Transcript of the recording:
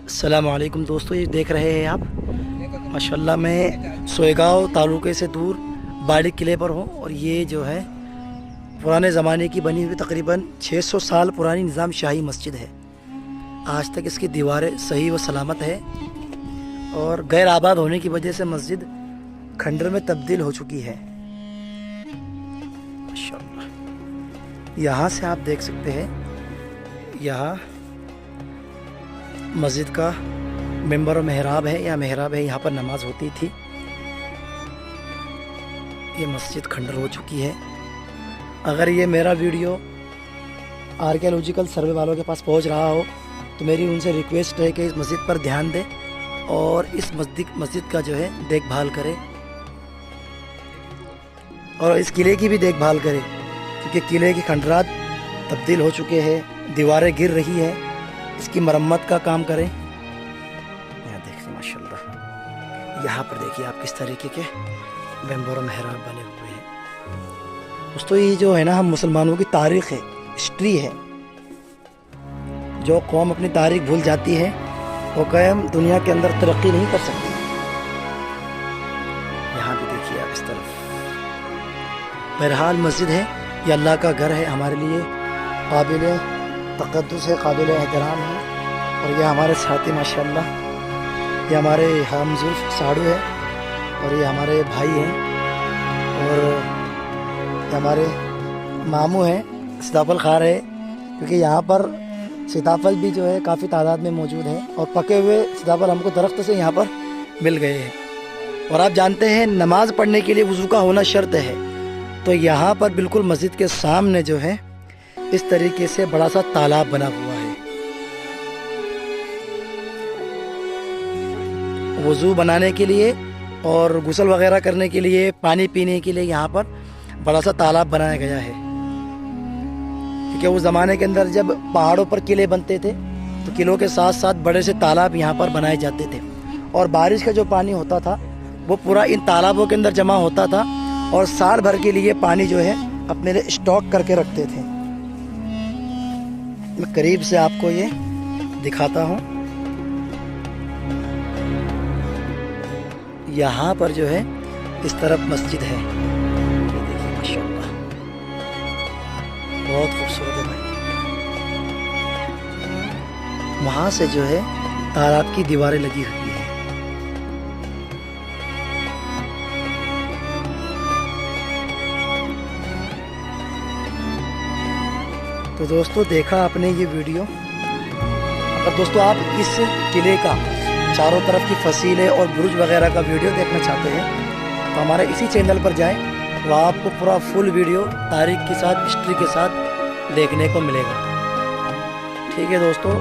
अस्सलाम वालेकुम दोस्तों, ये देख रहे हैं आप माशाल्लाह मैं सोएगांव तालुके से दूर बाड़ी किले पर हूँ। और ये जो है पुराने ज़माने की बनी हुई तकरीबन 600 साल पुरानी निज़ाम शाही मस्जिद है। आज तक इसकी दीवारें सही व सलामत है और गैर आबाद होने की वजह से मस्जिद खंडर में तब्दील हो चुकी है माशाल्लाह। यहाँ से आप देख सकते हैं, यहाँ मस्जिद का मिंबर और मेहराब है, या मेहराब है, यहाँ पर नमाज होती थी। ये मस्जिद खंडर हो चुकी है। अगर ये मेरा वीडियो आर्कियोलॉजिकल सर्वे वालों के पास पहुँच रहा हो तो मेरी उनसे रिक्वेस्ट है कि इस मस्जिद पर ध्यान दें और इस मस्जिद का जो है देखभाल करें और इस किले की भी देखभाल करें, क्योंकि किले के खंडरात तब्दील हो चुके हैं, दीवारें गिर रही है। इसकी मरम्मत का काम करें। यहाँ देखिए माशाल्लाह, यहाँ पर देखिए आप किस तरीके के मेंबर और मेहराब बने हुए हैं। दोस्तों ये जो है ना, हम मुसलमानों की तारीख़ है, हिस्ट्री है। जो कौम अपनी तारीख़ भूल जाती है वो कौम दुनिया के अंदर तरक्की नहीं कर सकती। यहाँ भी देखिए आप इस तरफ बहरहाल मस्जिद है, ये अल्लाह का घर है, हमारे लिए काबिल तक़द्दुस है, काबिल एहतराम है। और ये हमारे साथी माशाल्लाह, ये हमारे हमजुल्फ साड़ू है और ये हमारे भाई हैं और ये हमारे मामू हैं सीताफल खा रहे, क्योंकि यहाँ पर सीताफल भी जो है काफ़ी तादाद में मौजूद है और पके हुए सीताफल हमको दरख्त से यहाँ पर मिल गए हैं। और आप जानते हैं नमाज़ पढ़ने के लिए वज़ू का होना शर्त है, तो यहाँ पर बिल्कुल मस्जिद के सामने जो है इस तरीके से बड़ा सा तालाब बना हुआ है। वज़ू बनाने के लिए और गुस्ल वगैरह करने के लिए, पानी पीने के लिए यहाँ पर बड़ा सा तालाब बनाया गया है। क्योंकि उस ज़माने के अंदर जब पहाड़ों पर किले बनते थे तो किलों के साथ साथ बड़े से तालाब यहाँ पर बनाए जाते थे और बारिश का जो पानी होता था वो पूरा इन तालाबों के अंदर जमा होता था और साल भर के लिए पानी जो है अपने लिए स्टॉक करके रखते थे। मैं करीब से आपको ये दिखाता हूँ। यहाँ पर जो है इस तरफ मस्जिद है, ये देखिए माशाल्लाह बहुत खूबसूरत है भाई। वहाँ से जो है तालाब की दीवारें लगी हुई है। तो दोस्तों देखा आपने ये वीडियो। अगर दोस्तों आप इस किले का चारों तरफ की फसीलें और बुरुज वगैरह का वीडियो देखना चाहते हैं तो हमारे इसी चैनल पर जाएं, वहाँ आपको पूरा फुल वीडियो तारीख के साथ, हिस्ट्री के साथ देखने को मिलेगा। ठीक है दोस्तों।